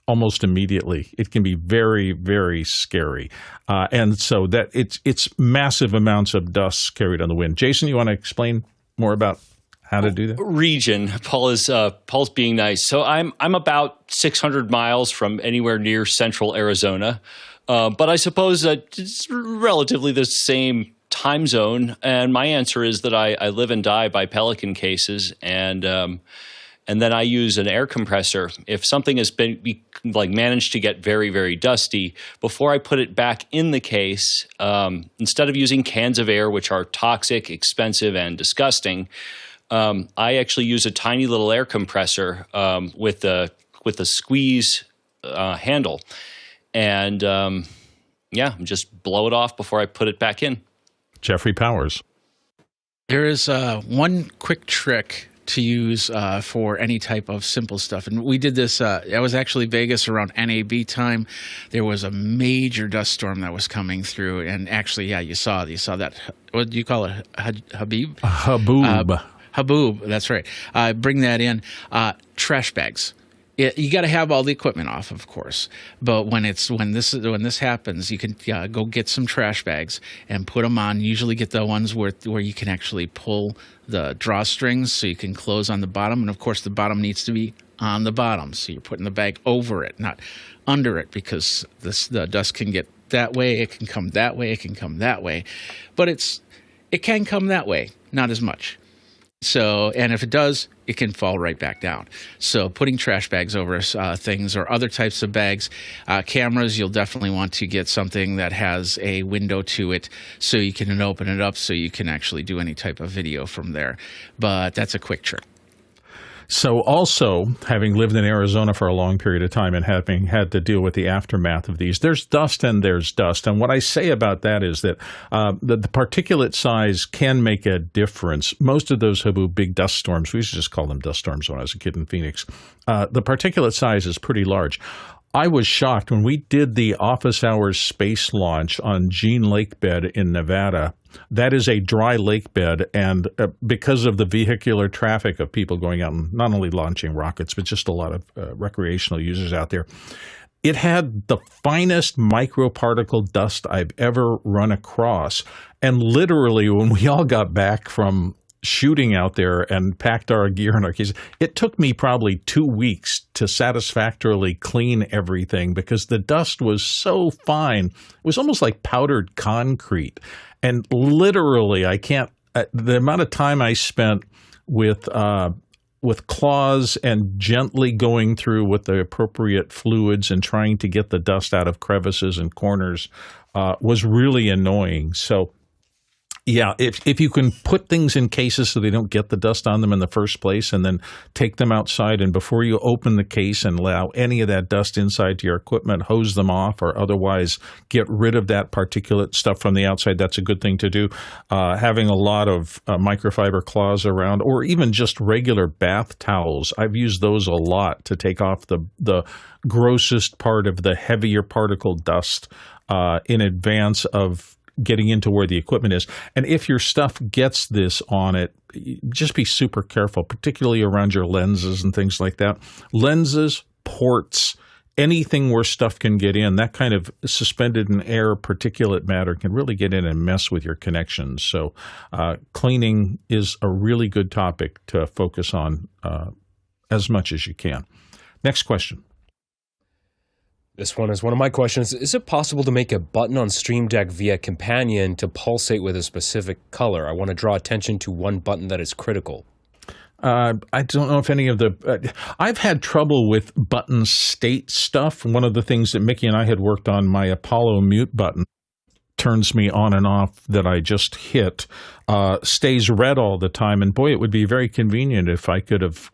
Speaker 1: Almost immediately. It can be very, very scary. And so that it's massive amounts of dust carried on the wind. Jason, you want to explain more about how to do that?
Speaker 5: Region. Paul's being nice. So I'm about 600 miles from anywhere near central Arizona. But I suppose that it's relatively the same time zone. And my answer is that I live and die by pelican cases, and then I use an air compressor. If something has been managed to get very, very dusty, before I put it back in the case, instead of using cans of air, which are toxic, expensive, and disgusting, I actually use a tiny little air compressor with a squeeze handle, and just blow it off before I put it back in.
Speaker 1: Jeffrey Powers.
Speaker 3: There is one quick trick to use for any type of simple stuff. And we did this, I was actually Vegas around NAB time. There was a major dust storm that was coming through. And actually, yeah, you saw that. What do you call it? Habib?
Speaker 1: Haboob.
Speaker 3: Haboob, that's right. Bring that in. Trash bags. You got to have all the equipment off, of course. But when this happens, you can go get some trash bags and put them on. Usually, get the ones where you can actually pull the drawstrings, so you can close on the bottom. And of course, the bottom needs to be on the bottom, so you're putting the bag over it, not under it, because the dust can get that way. It can come that way. It can come that way, but it can come that way, not as much. So, and if it does, it can fall right back down. So putting trash bags over things or other types of bags, cameras, you'll definitely want to get something that has a window to it so you can open it up so you can actually do any type of video from there. But that's a quick trick.
Speaker 1: So also, having lived in Arizona for a long period of time and having had to deal with the aftermath of these, there's dust and there's dust. And what I say about that is that the particulate size can make a difference. Most of those haboob big dust storms, we used to just call them dust storms when I was a kid in Phoenix, the particulate size is pretty large. I was shocked when we did the office hours space launch on Jean Lake Bed in Nevada. That is a dry lake bed, and because of the vehicular traffic of people going out and not only launching rockets, but just a lot of recreational users out there, it had the finest microparticle dust I've ever run across. And literally, when we all got back from shooting out there and packed our gear in our cases, it took me probably 2 weeks to satisfactorily clean everything because the dust was so fine. It was almost like powdered concrete. And literally, I can't, the amount of time I spent with claws and gently going through with the appropriate fluids and trying to get the dust out of crevices and corners was really annoying. So, yeah, if you can put things in cases so they don't get the dust on them in the first place and then take them outside and before you open the case and allow any of that dust inside to your equipment, hose them off or otherwise get rid of that particulate stuff from the outside, that's a good thing to do. Having a lot of microfiber cloths around or even just regular bath towels, I've used those a lot to take off the grossest part of the heavier particle dust in advance of getting into where the equipment is. And if your stuff gets this on it, just be super careful, particularly around your lenses and things like that. Lenses, ports, anything where stuff can get in, that kind of suspended in air particulate matter can really get in and mess with your connections. So cleaning is a really good topic to focus on as much as you can. Next question.
Speaker 2: This one is one of my questions. Is it possible to make a button on Streamdeck via Companion to pulsate with a specific color? I want to draw attention to one button that is critical.
Speaker 1: I don't know if any of the I've had trouble with button state stuff. One of the things that Mickey and I had worked on, my Apollo mute button, turns me on and off that I just hit, stays red all the time. And boy, it would be very convenient if I could have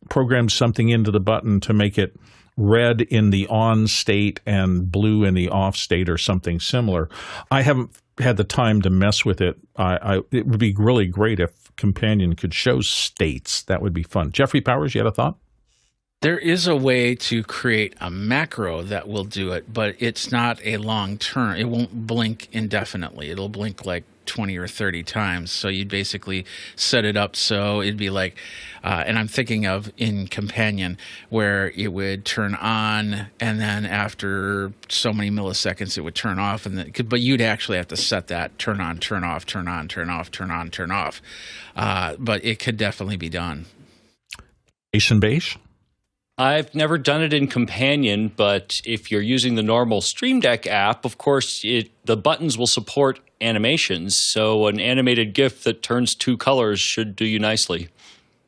Speaker 1: programmed something into the button to make it red in the on state and blue in the off state or something similar. I haven't had the time to mess with it. It would be really great if Companion could show states. That would be fun. Jeffrey Powers, you had a thought?
Speaker 3: There is a way to create a macro that will do it, but it's not a long term. It won't blink indefinitely. It'll blink like 20 or 30 times. So you'd basically set it up so it'd be like, and I'm thinking of in Companion where it would turn on and then after so many milliseconds it would turn off, and then, but you'd actually have to set that turn on, turn off, turn on, turn off, turn on, turn off. But it could definitely be done.
Speaker 1: Jason Bache?
Speaker 5: I've never done it in Companion, but if you're using the normal Streamdeck app, of course, the buttons will support animations. So an animated GIF that turns two colors should do you nicely.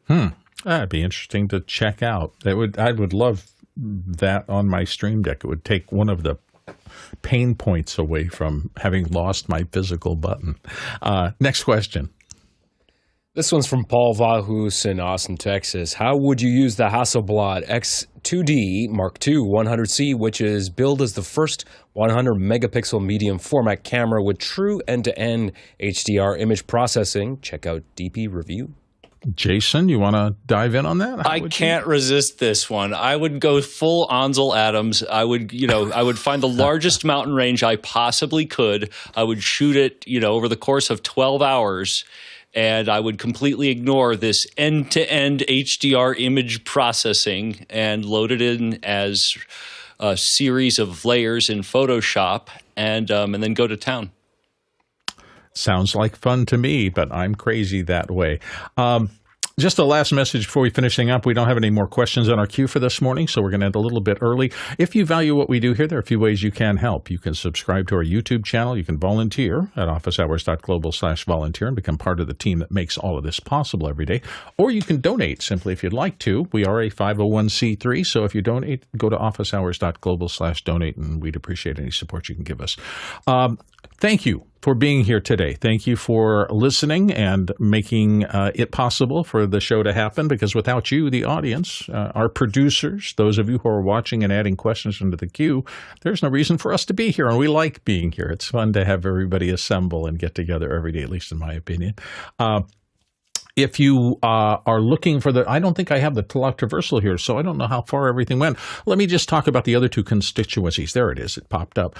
Speaker 1: That'd be interesting to check out. I would love that on my Streamdeck. It would take one of the pain points away from having lost my physical button. Next question.
Speaker 2: This one's from Paul Vahus in Austin, Texas. How would you use the Hasselblad X2D Mark II 100C, which is billed as the first 100 megapixel medium format camera with true end-to-end HDR image processing? Check out DP Review.
Speaker 1: Jason, you want to dive in on that?
Speaker 5: I can't resist this one. I would go full Ansel Adams. I would find the largest mountain range I possibly could. I would shoot it, over the course of 12 hours. And I would completely ignore this end-to-end HDR image processing and load it in as a series of layers in Photoshop and then go to town.
Speaker 1: Sounds like fun to me, but I'm crazy that way. Just a last message before we finishing up. We don't have any more questions on our queue for this morning, so we're going to end a little bit early. If you value what we do here, there are a few ways you can help. You can subscribe to our YouTube channel. You can volunteer at officehours.global/volunteer and become part of the team that makes all of this possible every day. Or you can donate simply if you'd like to. We are a 501c3, so if you donate, go to officehours.global/donate, and we'd appreciate any support you can give us. Thank you for being here today. Thank you for listening and making it possible for the show to happen, because without you, the audience, our producers, those of you who are watching and adding questions into the queue, there's no reason for us to be here, and we like being here. It's fun to have everybody assemble and get together every day, at least in my opinion. If you are looking for I don't think I have the traversal here, so I don't know how far everything went. Let me just talk about the other two constituencies. There it is. It popped up.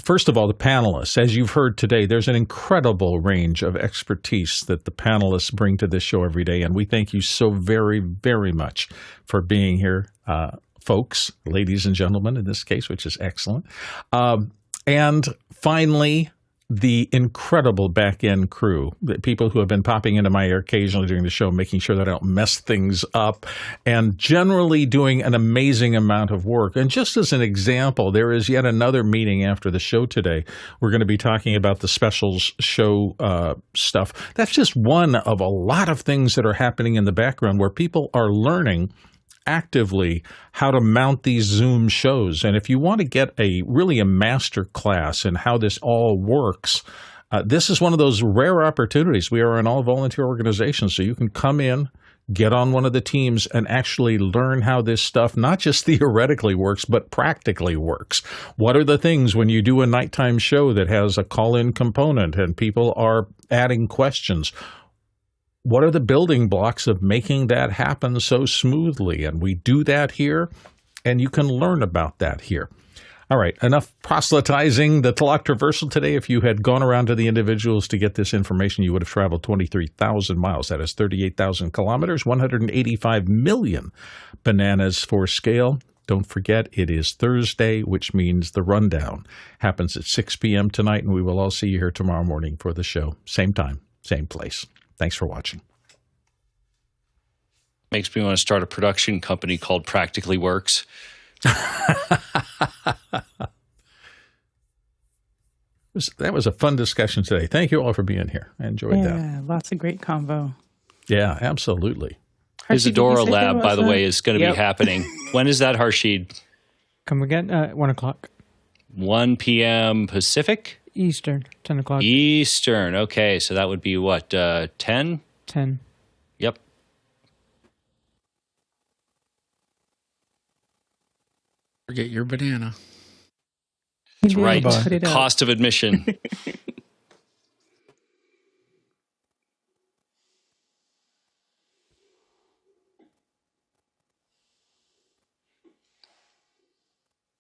Speaker 1: First of all, the panelists. As you've heard today, there's an incredible range of expertise that the panelists bring to this show every day, and we thank you so very, very much for being here, folks, ladies and gentlemen in this case, which is excellent. And finally, the incredible back-end crew, the people who have been popping into my ear occasionally during the show, making sure that I don't mess things up, and generally doing an amazing amount of work. And just as an example, there is yet another meeting after the show today. We're going to be talking about the specials show stuff. That's just one of a lot of things that are happening in the background where people are learning actively how to mount these Zoom shows. And if you want to get a master class in how this all works, this is one of those rare opportunities. We are an all-volunteer organization, so you can come in, get on one of the teams, and actually learn how this stuff not just theoretically works, but practically works. What are the things when you do a nighttime show that has a call-in component and people are adding questions? What are the building blocks of making that happen so smoothly? And we do that here, and you can learn about that here. All right, enough proselytizing the Talk Traversal today. If you had gone around to the individuals to get this information, you would have traveled 23,000 miles. That is 38,000 kilometers, 185 million bananas for scale. Don't forget, it is Thursday, which means the rundown happens at 6 p.m. tonight, and we will all see you here tomorrow morning for the show. Same time, same place. Thanks for watching.
Speaker 5: Makes me want to start a production company called Practically Works.
Speaker 1: That was a fun discussion today. Thank you all for being here. I enjoyed that.
Speaker 6: Yeah, lots of great convo.
Speaker 1: Yeah, absolutely.
Speaker 5: Isadora Lab, by the way, is going to be happening. When is that, Harshid?
Speaker 7: Come again? 1 o'clock.
Speaker 5: 1 p.m. Pacific?
Speaker 7: Eastern, 10 o'clock.
Speaker 5: Eastern. Okay, so that would be what, 10?
Speaker 7: 10.
Speaker 5: Yep.
Speaker 3: Forget your banana.
Speaker 5: That's right.
Speaker 6: Put it up.
Speaker 5: Cost of admission.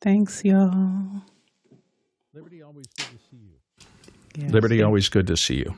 Speaker 6: Thanks, y'all.
Speaker 1: Liberty, always good to see you.
Speaker 6: Yes.
Speaker 1: Liberty, always good to see you.